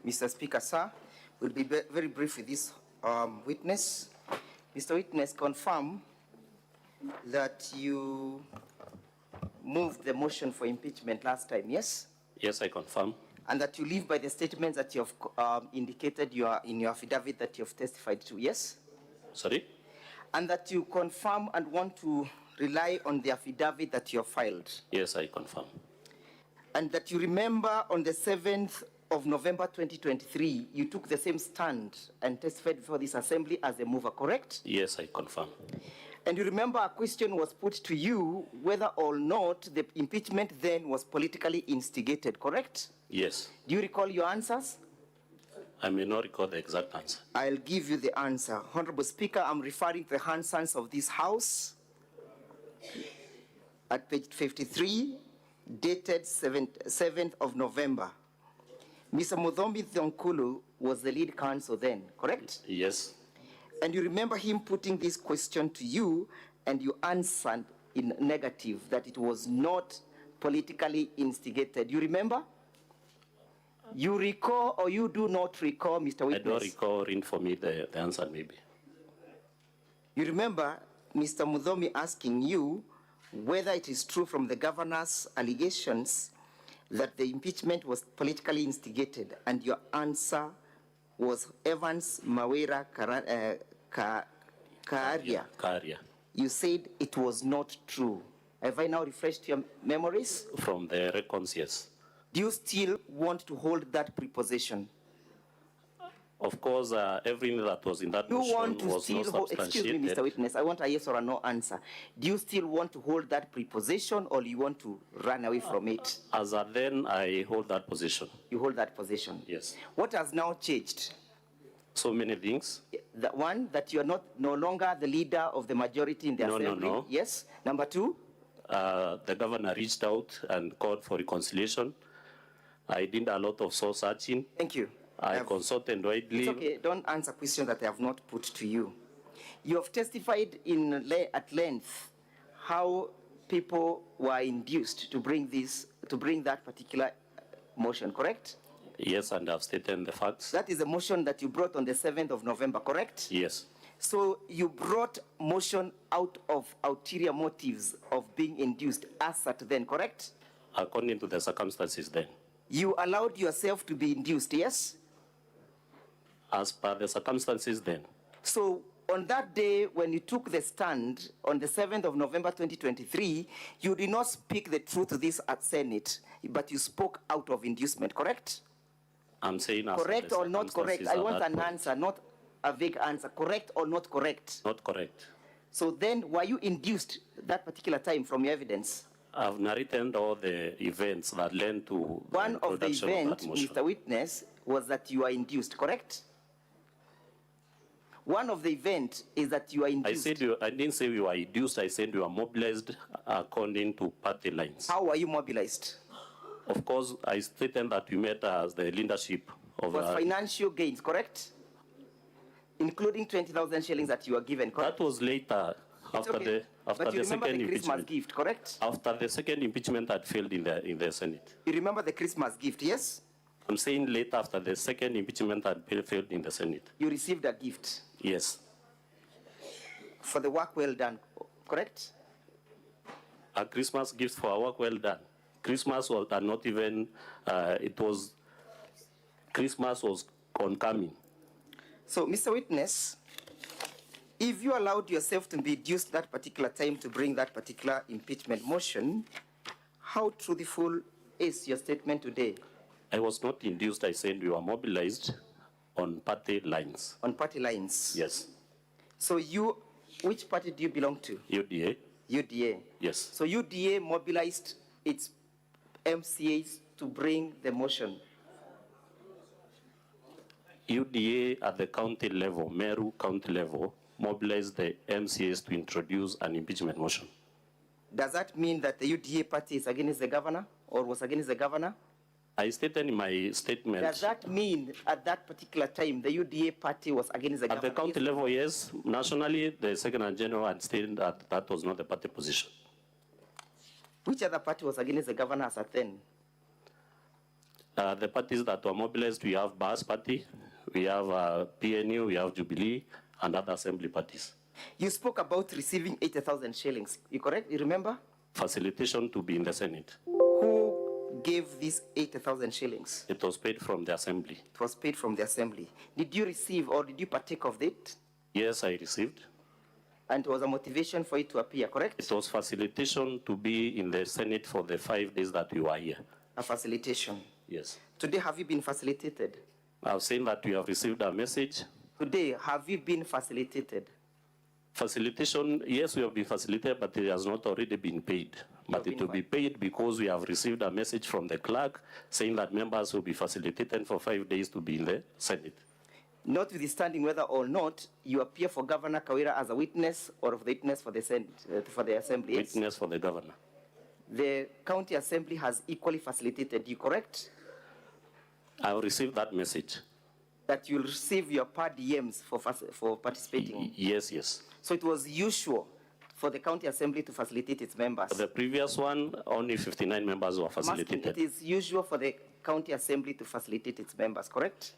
Mr. Speaker, sir, we'll be very brief with this witness. Mr. Witness, confirm that you moved the motion for impeachment last time, yes? Yes, I confirm. And that you live by the statements that you have indicated in your affidavit that you have testified to, yes? Sorry? And that you confirm and want to rely on the affidavit that you have filed. Yes, I confirm. And that you remember on the 7th of November 2023, you took the same stand and testified before this assembly as a mover, correct? Yes, I confirm. And you remember a question was put to you whether or not the impeachment then was politically instigated, correct? Yes. Do you recall your answers? I may not recall the exact answer. I'll give you the answer. Honorable Speaker, I'm referring to the answers of this House at page 53, dated 7th of November. Mr. Mudhombi Thionkulu was the lead counsel then, correct? Yes. And you remember him putting this question to you, and you answered in negative, that it was not politically instigated. You remember? You recall or you do not recall, Mr. Witness? I don't recall. Read for me the answer, maybe. You remember Mr. Mudhomi asking you whether it is true from the governor's allegations that the impeachment was politically instigated, and your answer was Evans Mawera Kawira. You said it was not true. Have I now refreshed your memories? From the records, yes. Do you still want to hold that preposition? Of course, everything that was in that motion was not substantiated. Excuse me, Mr. Witness, I want a yes or a no answer. Do you still want to hold that preposition, or you want to run away from it? As of then, I hold that position. You hold that position? Yes. What has now changed? So many things. The one, that you are no longer the leader of the majority in the assembly? No. Yes. Number two? The governor reached out and called for reconciliation. I did a lot of soul searching. Thank you. I consulted widely. It's okay. Don't answer questions that I have not put to you. You have testified at length how people were induced to bring that particular motion, correct? Yes, and I've stated the facts. That is the motion that you brought on the 7th of November, correct? Yes. So you brought motion out of ulterior motives of being induced as at then, correct? According to the circumstances then. You allowed yourself to be induced, yes? As per the circumstances then. So on that day when you took the stand on the 7th of November 2023, you did not speak the truth to this at Senate, but you spoke out of inducement, correct? I'm saying correct or not correct? I want an answer, not a vague answer. Correct or not correct? Not correct. So then were you induced that particular time from your evidence? I've narrated all the events that led to one of the events, Mr. Witness, was that you are induced, correct? One of the events is that you are induced. I didn't say you are induced. I said you are mobilized according to party lines. How are you mobilized? Of course, I stated that we met as the leadership of... Was financial gains, correct? Including 20,000 shillings that you were given, correct? That was later, after the second impeachment. Christmas gift, correct? After the second impeachment had failed in the Senate. You remember the Christmas gift, yes? I'm saying later, after the second impeachment had failed in the Senate. You received a gift? Yes. For the work well done, correct? A Christmas gift for a work well done. Christmas was not even, Christmas was oncoming. So, Mr. Witness, if you allowed yourself to be induced that particular time to bring that particular impeachment motion, how truthful is your statement today? I was not induced. I said we were mobilized on party lines. On party lines? Yes. So which party do you belong to? UDA. UDA? Yes. So UDA mobilized its MCAs to bring the motion? UDA at the county level, Meru county level, mobilized the MCAs to introduce an impeachment motion. Does that mean that the UDA party is against the governor, or was against the governor? I stated in my statement... Does that mean at that particular time the UDA party was against the governor? At the county level, yes. Nationally, the Secretary General had stated that that was not the party position. Which other party was against the governor as at then? The parties that were mobilized, we have Bas Party, we have PNU, we have Jubilee, and other assembly parties. You spoke about receiving 80,000 shillings. You correct? You remember? Facilitation to be in the Senate. Who gave these 80,000 shillings? It was paid from the assembly. It was paid from the assembly. Did you receive or did you partake of it? Yes, I received. And it was a motivation for you to appear, correct? It was facilitation to be in the Senate for the 5 days that we were here. A facilitation. Yes. Today, have you been facilitated? I've seen that we have received a message. Today, have you been facilitated? Facilitation, yes, we have been facilitated, but it has not already been paid. But it will be paid because we have received a message from the clerk saying that members will be facilitated for 5 days to be in the Senate. Notwithstanding whether or not you appear for Governor Kawira as a witness or of the witness for the Senate, for the Assembly. Yes? Witness for the governor. The County Assembly has equally facilitated you, correct? I have received that message. That you'll receive your per diems for participating. Yes, yes. So it was usual for the County Assembly to facilitate its members. For the previous one, only 59 members were facilitated. It is usual for the County Assembly to facilitate its members, correct?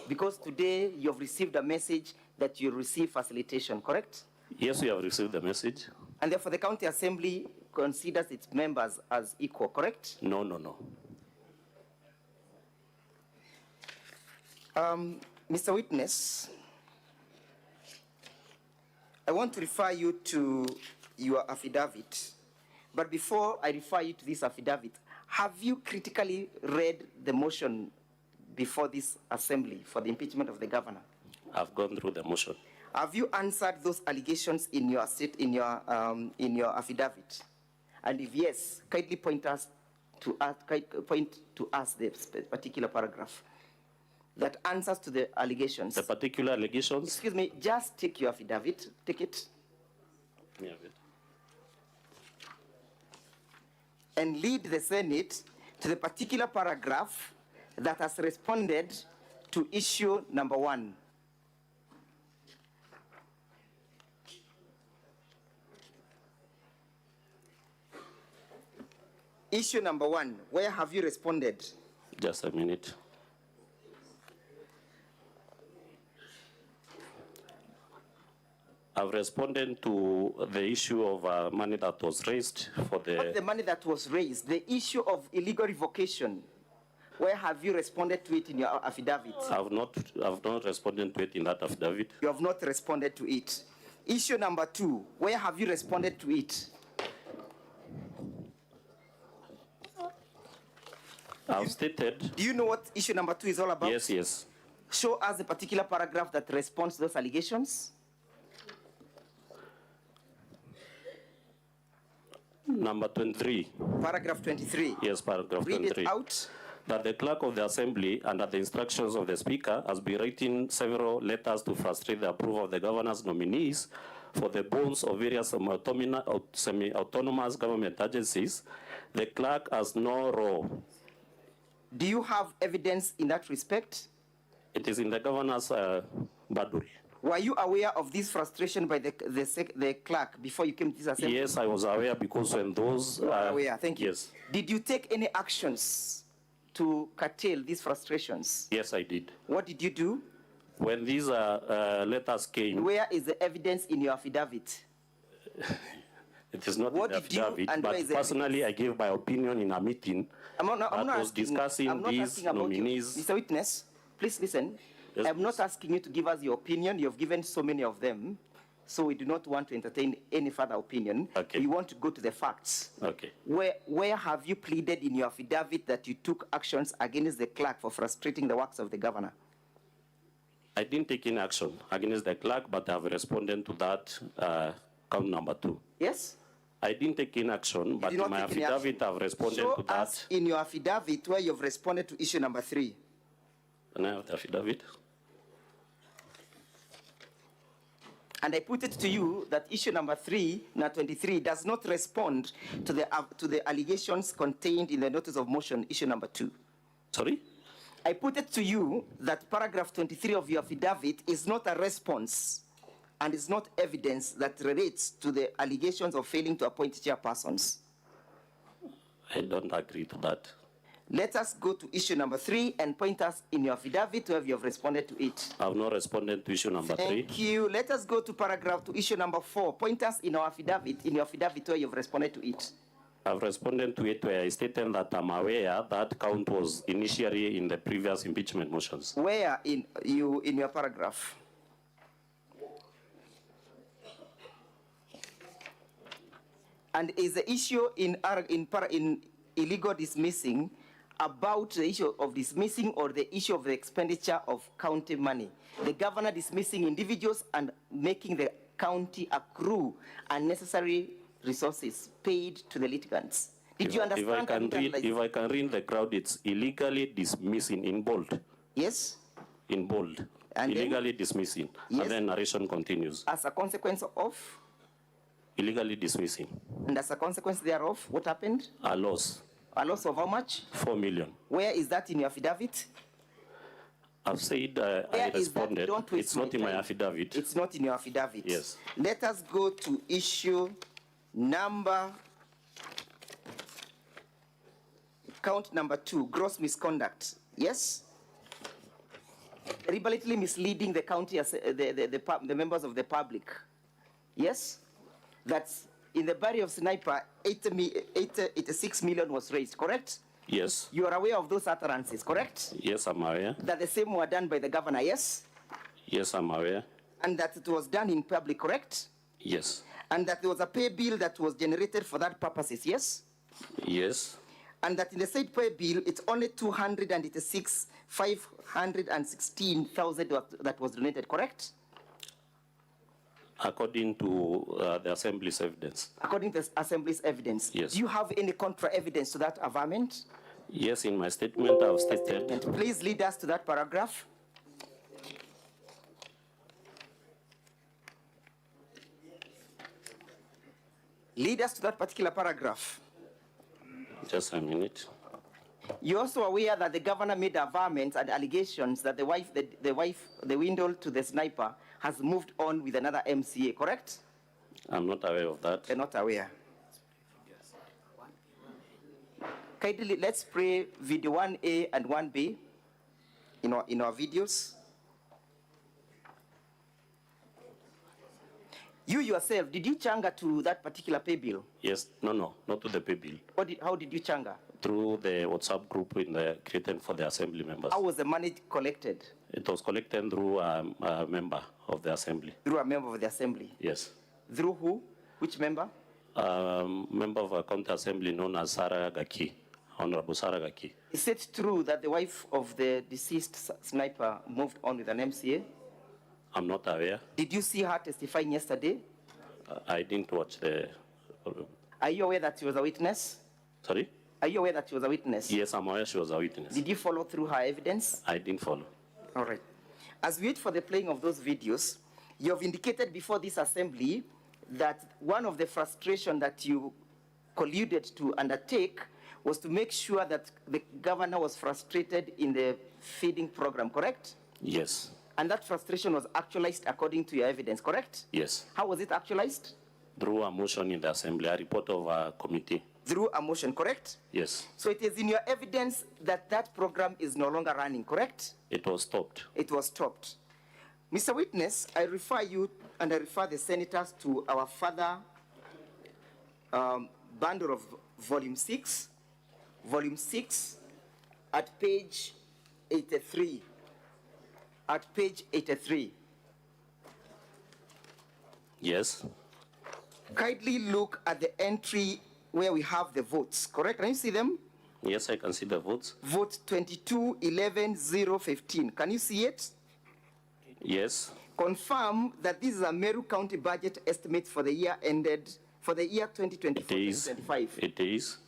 Because today you have received a message that you receive facilitation, correct? Yes, we have received the message. And therefore the County Assembly considers its members as equal, correct? No, no, no. Mr. Witness, I want to refer you to your affidavit. But before I refer you to this affidavit, have you critically read the motion before this assembly for the impeachment of the governor? I've gone through the motion. Have you answered those allegations in your affidavit? And if yes, kindly point to us the particular paragraph that answers to the allegations. The particular allegations? Excuse me, just take your affidavit, take it. Yeah. And lead the Senate to the particular paragraph that has responded to issue number 1. Issue number 1, where have you responded? Just a minute. I've responded to the issue of money that was raised for the... Not the money that was raised, the issue of illegal revocation. Where have you responded to it in your affidavit? I've not responded to it in that affidavit. You have not responded to it. Issue number 2, where have you responded to it? I've stated... Do you know what issue number 2 is all about? Yes, yes. Show us the particular paragraph that responds to those allegations. Number 23. Paragraph 23. Yes, paragraph Read 23. It out. That the clerk of the assembly, under the instructions of the speaker, has been writing several letters to frustrate the approval of the governor's nominees for the bonds of various semi-autonomous government agencies. The clerk has no role. Do you have evidence in that respect? It is in the governor's badul. Were you aware of this frustration by the clerk before you came to this assembly? Yes, I was aware because when those... You were aware, thank you. Yes. Did you take any actions to curtail these frustrations? Yes, I did. What did you do? When these letters came... Where is the evidence in your affidavit? It is not What in the did you affidavit, but personally I gave my opinion in a meeting discussing these nominees. Mr. Witness, please listen. Yes, I'm not asking you to give us your opinion. You've given so many of them, so we do not want to entertain any further opinion. Okay. We want to go to the facts. Okay. Where have you pleaded in your affidavit that you took actions against the clerk for frustrating the works of the governor? I didn't take any action against the clerk, but I have responded to that count number 2. Yes? I didn't take any action, but in my affidavit I've responded to that. Us in your affidavit where you've responded to issue number 3. Can I have the affidavit? And I put it to you that issue number 3, now 23, does not respond to the allegations contained in the notice of motion, issue number 2. Sorry? I put it to you that paragraph 23 of your affidavit is not a response and is not evidence that relates to the allegations of failing to appoint chairpersons. I don't agree to that. Let us go to issue number 3 and point us in your affidavit where you have responded to it. I have not responded to issue number 3. Thank you. Let us go to issue number 4. Point us in your affidavit where you have responded to it. I've responded to it where I stated that I'm aware that count was initially in the previous impeachment motions. Where in your paragraph? And is the issue in illegal dismissing about the issue of dismissing or the issue of the expenditure of county money? The governor dismissing individuals and making the county accrue unnecessary resources paid to the litigants. Did you understand? If I can read the crowd, it's illegally dismissing in bold. Yes. In bold. And illegally dismissing. Yes. And then narration continues. As a consequence of? Illegally dismissing. And as a consequence thereof, what happened? A loss. A loss of how much? 4 million. Where is that in your affidavit? I've said I responded. It's not in my affidavit. It's not in your affidavit. Yes. Let us go to issue number, count number 2, gross misconduct. Yes? Deliberately misleading the county, the members of the public. Yes? That's in the barrier of Sniper, 86 million was raised, correct? Yes. You are aware of those utterances, correct? Yes, I'm aware. That the same were done by the governor, yes? Yes, I'm aware. And that it was done in public, correct? Yes. And that there was a pay bill that was generated for that purposes, yes? Yes. And that in the said pay bill, it's only 516,000 that was donated, correct? According to the Assembly's evidence. According to the Assembly's evidence. Yes. Do you have any contra evidence to that averment? Yes, in my statement I've stated. Please lead us to that paragraph. Lead us to that particular paragraph. Just a minute. You're also aware that the governor made averments and allegations that the window to the sniper has moved on with another MCA, correct? I'm not aware of that. You're not aware. Kindly, let's play video 1A and 1B in our videos. You yourself, did you changa to that particular pay bill? Yes, no, not to the pay bill. How did you changa? Through the WhatsApp group created for the Assembly members. How was the money collected? It was collected through a member of the Assembly. Through a member of the Assembly? Yes. Through who? Which member? Member of a county assembly known as Sarah Gaki, Honorable Sarah Gaki. Is it true that the wife of the deceased sniper moved on with an MCA? I'm not aware. Did you see her testifying yesterday? I didn't watch the... Are you aware that she was a witness? Sorry? Are you aware that she was a witness? Yes, I'm aware she was a witness. Did you follow through her evidence? I didn't follow. All right. As we wait for the playing of those videos, you have indicated before this assembly that one of the frustration that you colluded to undertake was to make sure that the governor was frustrated in the feeding program, correct? Yes. And that frustration was actualized according to your evidence, correct? Yes. How was it actualized? Through a motion in the assembly, a report of a committee. Through a motion, correct? Yes. So it is in your evidence that that program is no longer running, correct? It was stopped. It was stopped. Mr. Witness, I refer you and I refer the senators to our further bundle of volume 6 at page 83. At page 83. Yes. Kindly look at the entry where we have the votes, correct? Can you see them? Yes, I can see the votes. Vote 22-11-015. Can you see it? Yes. Confirm that this is a Meru County budget estimate for the year ended, for the year 2024-2025. It is.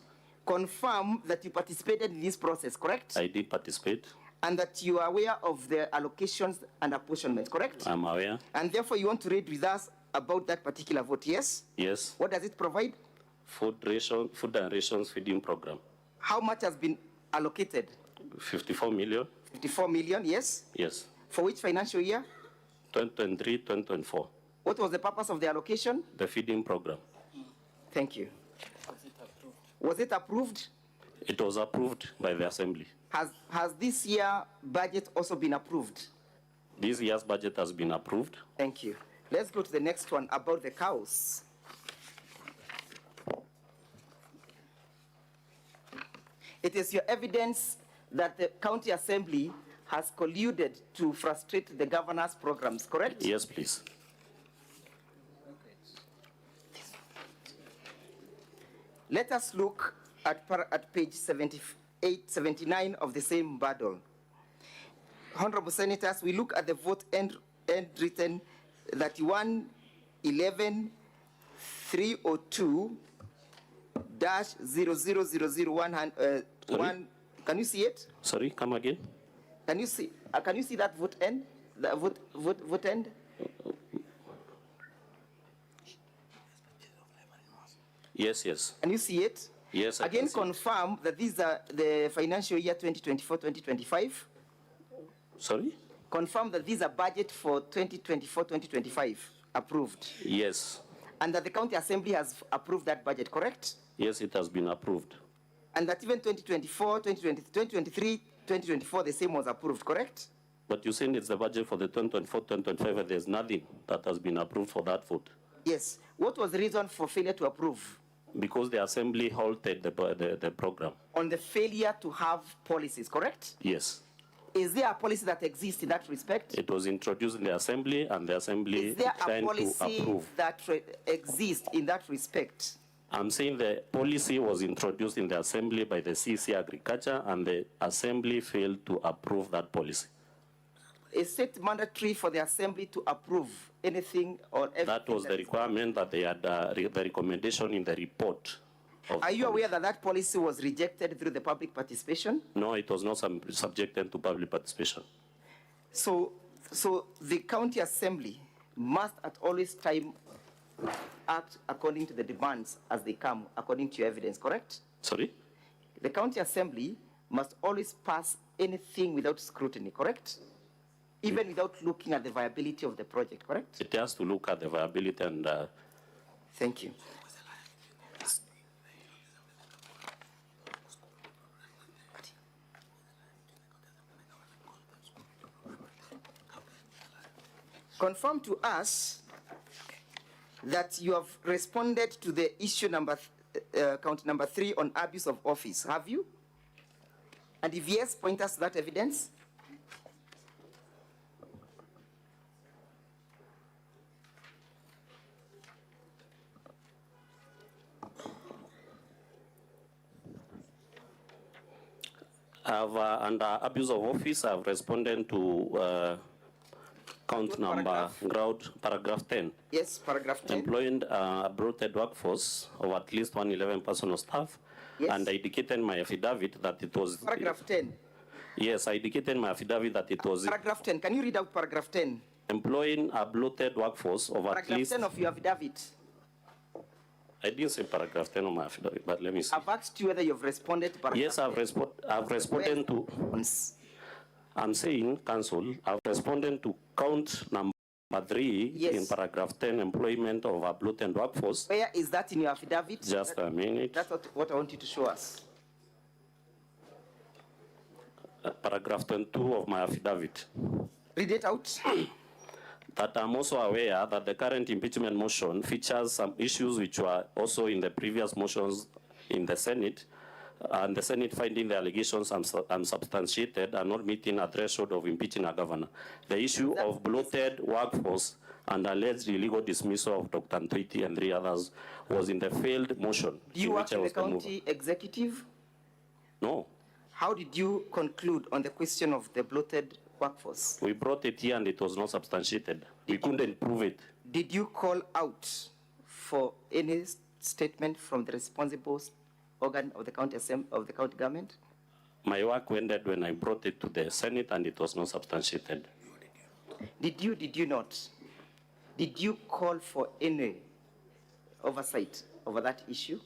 Confirm that you participated in this process, correct? I did participate. And that you are aware of the allocations and apportionment, correct? I'm aware. And therefore you want to read with us about that particular vote, yes? Yes. What does it provide? Food and rations feeding program. How much has been allocated? 54 million. 54 million, yes? Yes. For which financial year? 2023, 2024. What was the purpose of the allocation? The feeding program. Thank you. Was it approved? It was approved by the Assembly. Has this year budget also been approved? This year's budget has been approved. Thank you. Let's go to the next one about the cows. It is your evidence that the County Assembly has colluded to frustrate the governor's programs, correct? Yes, please. Let us look at page 79 of the same bundle. Honorable Senators, we look at the vote end written 31-11-302-00001. Can you see it? Sorry, come again. Can you see that vote end? The vote end? Yes, yes. Can you see it? Yes, Again, confirm that these are the financial year 2024-2025. Sorry? Confirm that these are budget for 2024-2025 approved. Yes. And that the County Assembly has approved that budget, correct? Yes, it has been approved. And that even 2024, 2023, 2024, the same was approved, correct? But you saying it's the budget for the 2024-2025, there's nothing that has been approved for that vote. Yes. What was the reason for failure to approve? Because the Assembly halted the program. On the failure to have policies, correct? Yes. Is there a policy that exists in that respect? It was introduced in the Assembly, and the Assembly Is there a declined to policy approve. that exists in that respect? I'm saying the policy was introduced in the Assembly by the CC Agriculture, and the Assembly failed to approve that policy. Is it mandatory for the Assembly to approve anything or everything? That was the requirement that they had, the recommendation in the report. Are you aware that that policy was rejected through the public participation? No, it was not subjected to public participation. So the County Assembly must at always time act according to the demands as they come, according to your evidence, correct? Sorry? The County Assembly must always pass anything without scrutiny, correct? Even without looking at the viability of the project, correct? It has to look at the viability and... Thank you. Confirm to us that you have responded to the issue count number 3 on abuse of office, have you? And if yes, point us to that evidence. Under abuse of office, I've responded to count number, paragraph 10. Yes, paragraph 10. Employing a bloated workforce of at least 111 personal staff. Yes. And I indicated in my affidavit that it was... Paragraph 10. Yes, I indicated in my affidavit that it was... Paragraph 10. Can you read out paragraph 10? Employing a bloated workforce of at least... Paragraph 10 of your affidavit. I didn't say paragraph 10 of my affidavit, but let me see. I've asked you whether you've responded to paragraph Yes, I've responded to... I'm saying, Council, I've responded to count number 3 yes. in paragraph 10, employment of a bloated workforce. Where is that in your affidavit? Just a minute. That's what I want you to show us. Paragraph 22 of my affidavit. Read it out. That I'm also aware that the current impeachment motion features some issues which were also in the previous motions in the Senate, and the Senate finding the allegations unsubstantiated and not meeting a threshold of impeaching a governor. The issue of bloated workforce and alleged illegal dismissal of Dr. Ntwiti and 3 others was in the failed motion. Do you work in the county executive? No. How did you conclude on the question of the bloated workforce? We brought it here and it was not substantiated. We couldn't prove it. Did you call out for any statement from the responsible organ of the county government? My work ended when I brought it to the Senate and it was not substantiated. Did you not? Did you call for any oversight over that issue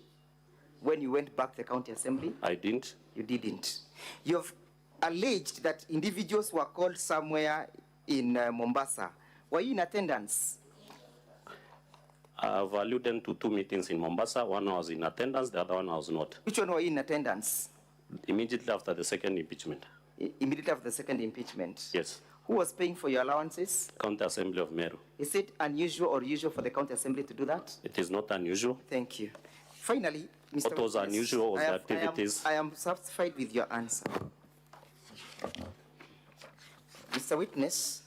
when you went back to the county assembly? I didn't. You didn't. You have alleged that individuals were called somewhere in Mombasa. Were you in attendance? I've alluded to 2 meetings in Mombasa. One I was in attendance, the other one I was not. Which one were you in attendance? Immediately after the second impeachment. Immediately after the second impeachment? Yes. Who was paying for your allowances? County Assembly of Meru. Is it unusual or usual for the county assembly to do that? It is not unusual. Thank you. Finally, Mr. What was Witness, unusual was the activities. I am satisfied with your answer. Mr. Witness,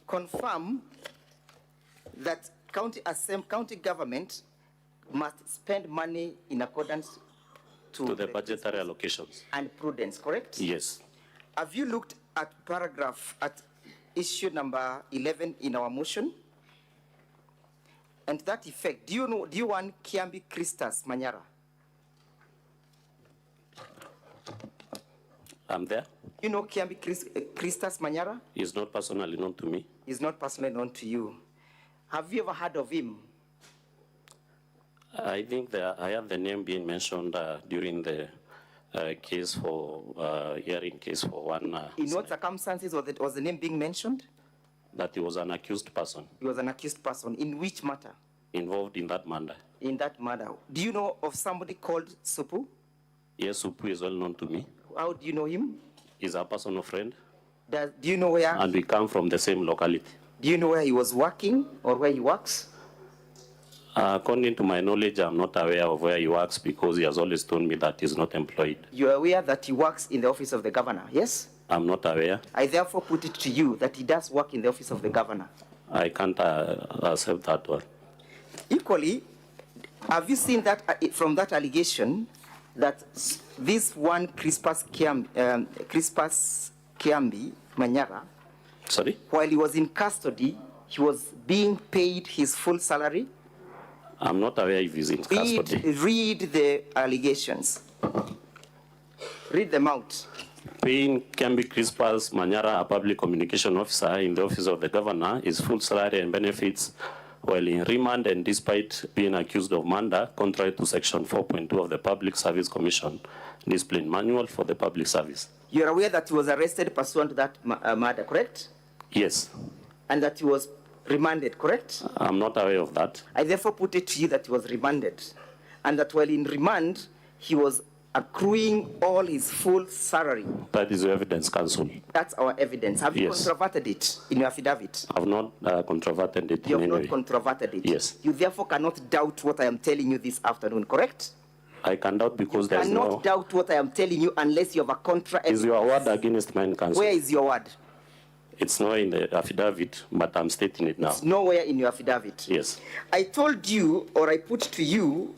confirm that county government must spend money in accordance to the budgetary allocations. And prudence, correct? Yes. Have you looked at issue number 11 in our motion? And to that effect, do you want Kiambi Christus Manyara? I'm there. You know Kiambi Christus Manyara? He's not personally known to me. He's not personally known to you. Have you ever heard of him? I think that I have the name being mentioned during the case for hearing case for one. In what circumstances was the name being mentioned? That he was an accused person. He was an accused person. In which matter? Involved in that matter. In that matter. Do you know of somebody called Supu? Yes, Supu is well known to me. How do you know him? He's a personal friend. Do you know where? And we come from the same locality. Do you know where he was working or where he works? According to my knowledge, I'm not aware of where he works because he has always told me that he's not employed. You are aware that he works in the office of the governor, yes? I'm not aware. I therefore put it to you that he does work in the office of the governor. I can't accept that one. Equally, have you seen that from that allegation that this one Crispus Kiambi Manyara, sorry? While he was in custody, he was being paid his full salary? I'm not aware if he's in custody. Read the allegations. Read them out. Paying Kiambi Crispus Manyara, a public communication officer in the office of the governor, his full salary and benefits while in remand and despite being accused of murder, contrary to section 4.2 of the Public Service Commission Discipline Manual for the Public Service. You're aware that he was arrested pursuant to that murder, correct? Yes. And that he was remanded, correct? I'm not aware of that. I therefore put it to you that he was remanded, and that while in remand, he was accruing all his full salary. That is your evidence, counsel. That's our evidence. Have you Yes. controverted it in your affidavit? I've not controverted it You in have any not way. controverted it? Yes. You therefore cannot doubt what I am telling you this afternoon, correct? I can doubt because You there's cannot no... doubt what I am telling you unless you have a contra Is evidence. your word against mine, counsel? Where is your word? It's nowhere in the affidavit, but I'm stating it now. It's nowhere in your affidavit. Yes. I told you, or I put to you,